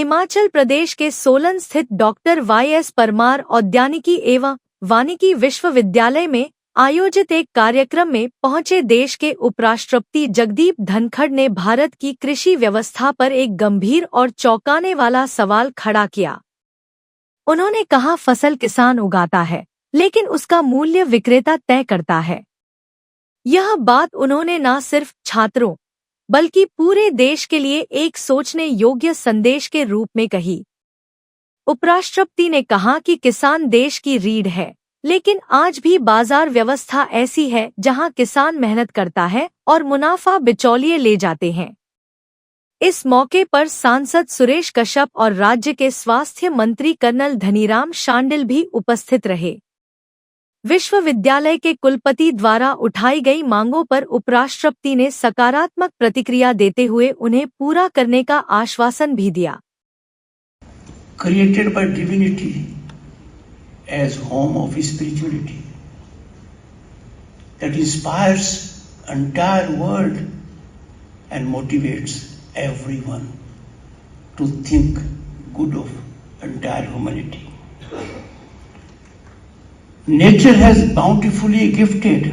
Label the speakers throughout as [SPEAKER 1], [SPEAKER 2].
[SPEAKER 1] हिमाचल प्रदेश के सोलन स्थित डॉक्टर वाई.एस. परमार औद्यानिकी एवं वानिकी विश्वविद्यालय में आयोजित एक कार्यक्रम में पहुंचे देश के उपराष्ट्रपति जगदीप धनखड़ ने भारत की कृषि व्यवस्था पर एक गंभीर और चौंकाने वाला सवाल खड़ा किया। उन्होंने कहा, फसल किसान उगाता है, लेकिन उसका मूल्य विक्रेता तय करता है। यह बात उन्होंने न सिर्फ छात्रों बल्कि पूरे देश के लिए एक सोचने योग्य संदेश के रूप में कही। उपराष्ट्रपति ने कहा कि किसान देश की रीढ़ है, लेकिन आज भी बाजार व्यवस्था ऐसी है जहां किसान मेहनत करता है और मुनाफा बिचौलिए ले जाते हैं। इस मौके पर सांसद सुरेश कश्यप और राज्य के स्वास्थ्य मंत्री कर्नल धनीराम शांडिल भी उपस्थित रहे। विश्वविद्यालय के कुलपति द्वारा उठाई गई मांगों पर उपराष्ट्रपति ने सकारात्मक प्रतिक्रिया देते हुए उन्हें पूरा करने का आश्वासन भी दिया।
[SPEAKER 2] Created by divinity as home of spirituality that inspires entire world and motivates everyone to think good of entire humanity. Nature has bountifully gifted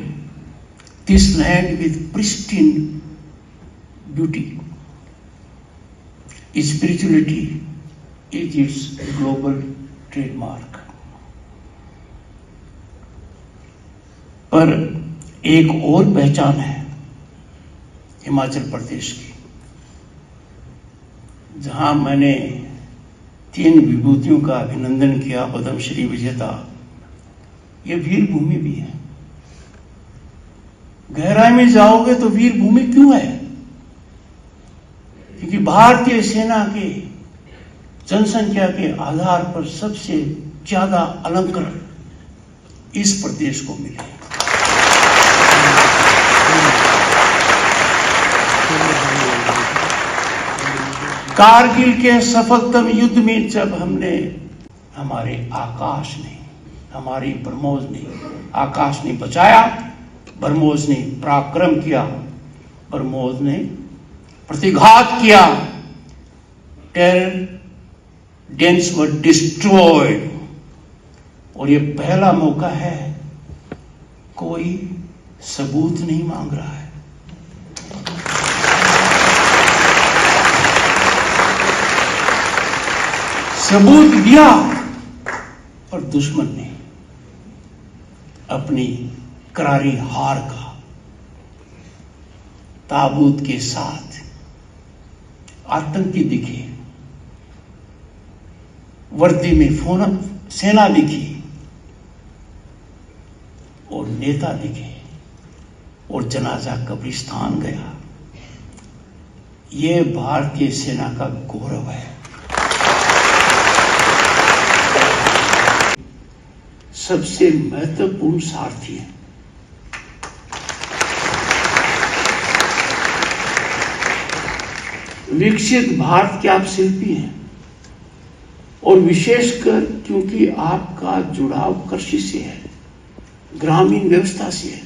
[SPEAKER 2] this land with pristine beauty. Spirituality is its global trademark. पर एक और पहचान है हिमाचल प्रदेश की, जहां मैंने 3 विभूतियों का अभिनंदन किया। पद्मश्री विजेता, ये वीर भूमि भी है। गहराई में जाओगे तो वीर भूमि क्यों है? क्योंकि भारतीय सेना के जनसंख्या के आधार पर सबसे ज्यादा अलंकरण इस प्रदेश को मिले। कारगिल के सफलतम युद्ध में जब हमने हमारे आकाश ने, हमारी ब्रह्मोस ने, आकाश ने बचाया, ब्रह्मोस ने पराक्रम किया, ब्रह्मोस ने प्रतिघात किया, टेरर डेंस वर डिस्ट्रॉयड। और ये पहला मौका है, कोई सबूत नहीं मांग रहा है। सबूत दिया और दुश्मन ने अपनी करारी हार का ताबूत के साथ आतंकी दिखे, वर्दी में सेना दिखी और नेता दिखे और जनाजा कब्रिस्तान गया। ये भारतीय सेना का गौरव है। सबसे महत्वपूर्ण सारथी है। विकसित भारत के आप शिल्पी हैं, और विशेषकर क्योंकि आपका जुड़ाव कृषि से है, ग्रामीण व्यवस्था से है।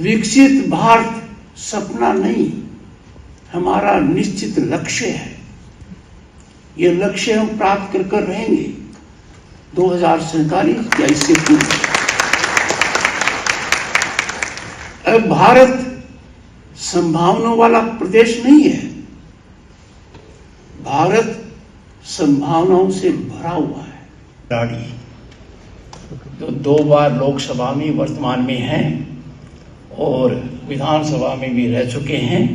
[SPEAKER 2] विकसित भारत सपना नहीं, हमारा निश्चित लक्ष्य है। ये लक्ष्य हम प्राप्त कर रहेंगे 2047 या इससे पूर्व। अब भारत संभावनाओं वाला प्रदेश नहीं है, भारत संभावनाओं से भरा हुआ है। राड़ी जो 2 बार लोकसभा में वर्तमान में हैं और विधानसभा में भी रह चुके हैं,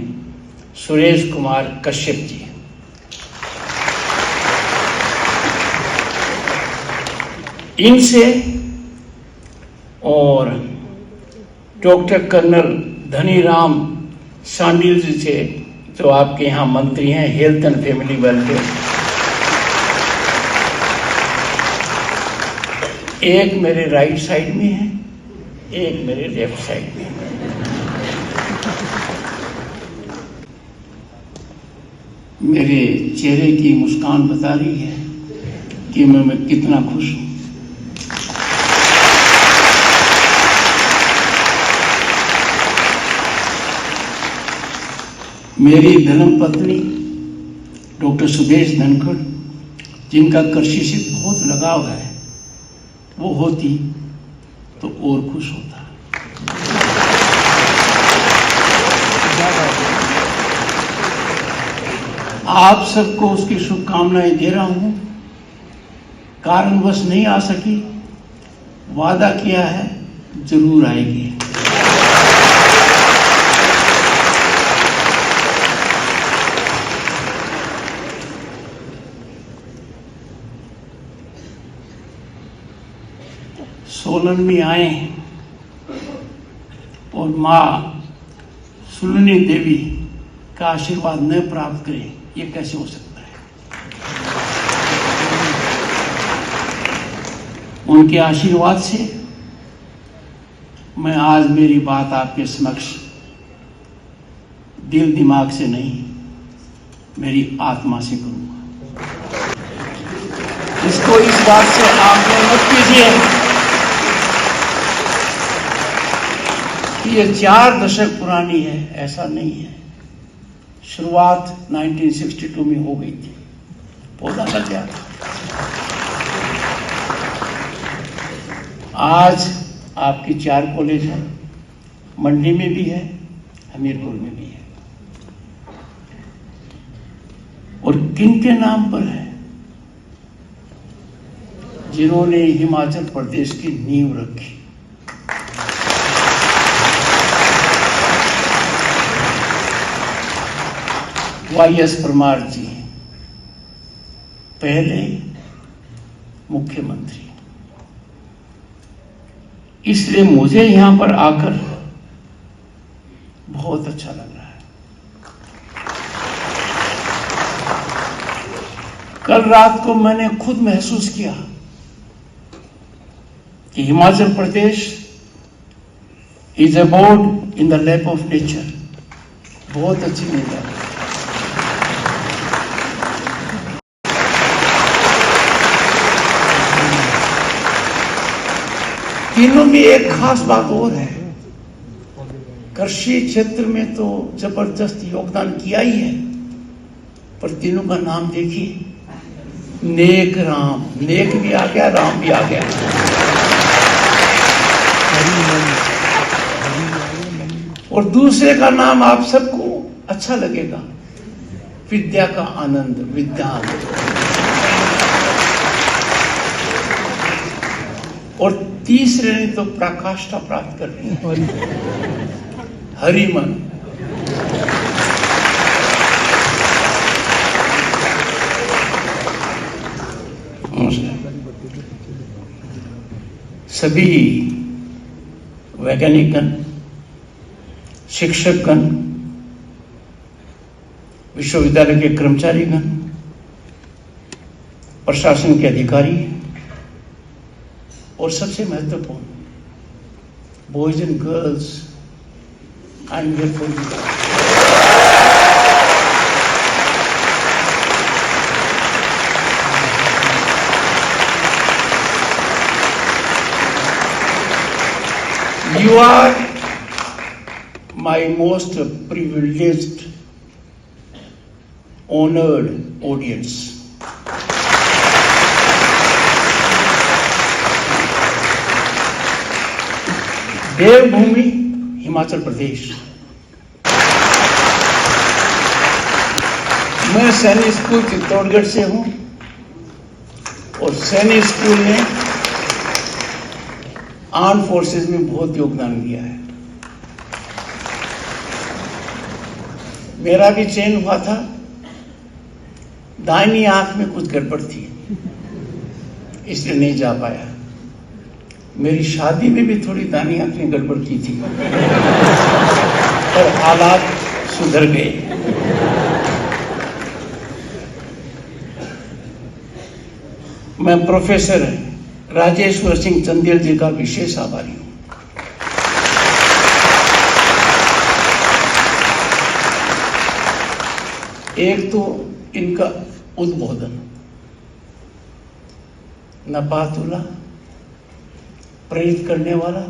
[SPEAKER 2] सुरेश कुमार कश्यप जी। इनसे और डॉक्टर कर्नल धनीराम शांडिल जी से, जो आपके यहाँ मंत्री हैं हेल्थ एंड फैमिली वेलफेयर, एक मेरे राइट साइड में है, एक मेरे लेफ्ट साइड में है। मेरे चेहरे की मुस्कान बता रही है कि मैं कितना खुश हूं। मेरी धर्मपत्नी डॉक्टर सुदेश धनखड़, जिनका कृषि से बहुत लगाव है, वो होती तो और खुश होता। आप सबको उसकी शुभकामनाएं दे रहा हूं। कारणवश नहीं आ सकी, वादा किया है जरूर आएगी। सोलन में आए और मां सुलनी देवी का आशीर्वाद न प्राप्त करें, ये कैसे हो सकता है? उनके आशीर्वाद से मैं आज मेरी बात आपके समक्ष दिल दिमाग से नहीं, मेरी आत्मा से करूंगा। इसको इस बात से आप मत कीजिए कि ये 4 दशक पुरानी है, ऐसा नहीं है। शुरुआत 1962 में हो गई थी, पौधा लग गया था। आज आपकी 4 कॉलेज है, मंडी में भी है, हमीरपुर में भी है। और किन के नाम पर है? जिन्होंने हिमाचल प्रदेश की नींव रखी। वाईएस परमार जी पहले मुख्यमंत्री, इसलिए मुझे यहां पर आकर बहुत अच्छा लग रहा है। कल रात को मैंने खुद महसूस किया कि Himachal Pradesh is about in the lap of nature. बहुत अच्छी नींद है। तीनों में एक खास बात और है, कृषि क्षेत्र में तो जबरदस्त योगदान किया ही है, पर तीनों का नाम देखिए, नेक राम, नेक भी आ गया, राम भी आ गया। और दूसरे का नाम आप सबको अच्छा लगेगा, विद्या का आनंद, विद्यान। और तीसरे ने तो प्रकाष्ठा प्राप्त कर ली, हरिमन। सभी वैज्ञानिकगण, शिक्षकगण, विश्वविद्यालय के कर्मचारीगण, प्रशासन के अधिकारी और सबसे महत्वपूर्ण boys and girls, I am here for you. You are my most privileged, honored audience. देवभूमि हिमाचल प्रदेश। मैं सैनिक स्कूल चित्तौड़गढ़ से हूं और सैनिक स्कूल ने आर्म फोर्सेस में बहुत योगदान दिया है। मेरा भी चयन हुआ था, दाहिनी आंख में कुछ गड़बड़ थी, इसलिए नहीं जा पाया। मेरी शादी में भी थोड़ी दाहिनी आंख में गड़बड़ की थी, और हालात सुधर गए। मैं प्रोफेसर राजेश्वर सिंह चंदेल जी का विशेष आभारी हूं। एक तो इनका उद्बोधन, नपातुला, प्रेरित करने वाला,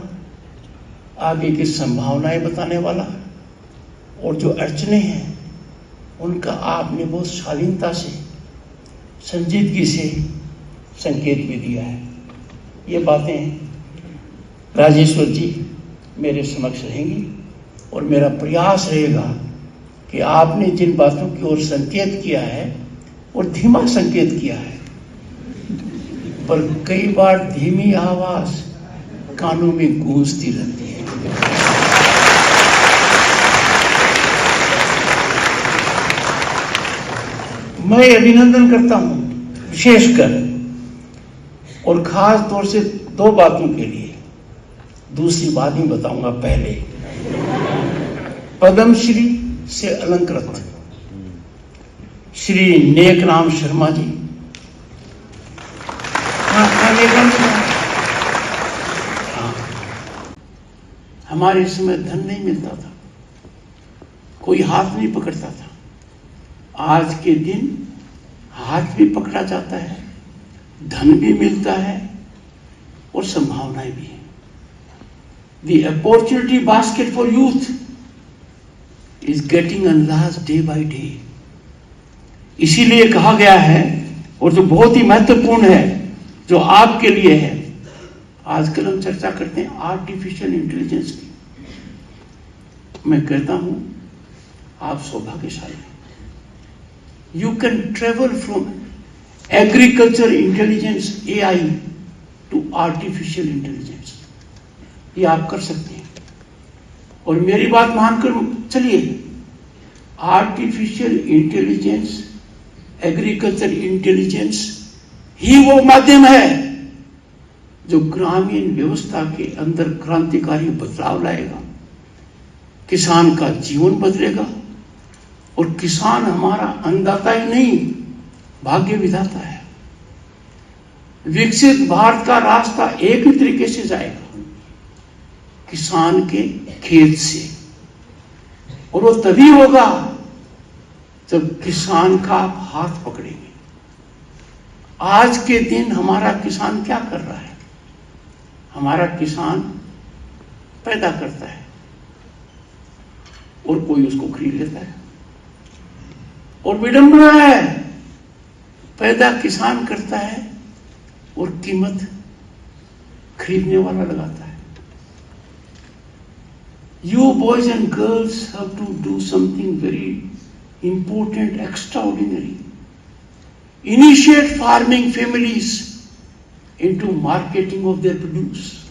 [SPEAKER 2] आगे की संभावनाएं बताने वाला, और जो अड़चने हैं उनका आपने बहुत शालीनता से, संजीदगी से संकेत भी दिया है। ये बातें राजेश्वर जी मेरे समक्ष रहेंगी और मेरा प्रयास रहेगा कि आपने जिन बातों की ओर संकेत किया है और धीमा संकेत किया है, पर कई बार धीमी आवाज कानों में गूंजती रहती है। मैं अभिनंदन करता हूं विशेषकर और खास तौर से दो बातों के लिए। दूसरी बात ही बताऊंगा पहले। पद्मश्री से अलंकृत श्री नेकराम शर्मा जी, हमारे समय धन नहीं मिलता था, कोई हाथ नहीं पकड़ता था। आज के दिन हाथ भी पकड़ा जाता है, धन भी मिलता है और संभावनाएं भी है। The opportunity basket for youth is getting enlarged day by day. इसीलिए कहा गया है, और जो बहुत ही महत्वपूर्ण है, जो आपके लिए है, आजकल हम चर्चा करते हैं आर्टिफिशियल इंटेलिजेंस की। मैं कहता हूं आप सौभाग्यशाली हैं। You can travel from agriculture intelligence AI to artificial intelligence. ये आप कर सकते हैं। और मेरी बात मानकर चलिए, आर्टिफिशियल इंटेलिजेंस, एग्रीकल्चर इंटेलिजेंस ही वो माध्यम है जो ग्रामीण व्यवस्था के अंदर क्रांतिकारी बदलाव लाएगा, किसान का जीवन बदलेगा। और किसान हमारा अन्नदाता ही नहीं, भाग्य विधाता है। विकसित भारत का रास्ता एक ही तरीके से जाएगा, किसान के खेत से, और वो तभी होगा जब किसान का आप हाथ पकड़ेंगे। आज के दिन हमारा किसान क्या कर रहा है? हमारा किसान पैदा करता है और कोई उसको खरीद लेता है। और विडंबना है, पैदा किसान करता है और कीमत खरीदने वाला लगाता है। You boys and girls have to do something very important, extraordinary. Initiate farming families into marketing of their produce.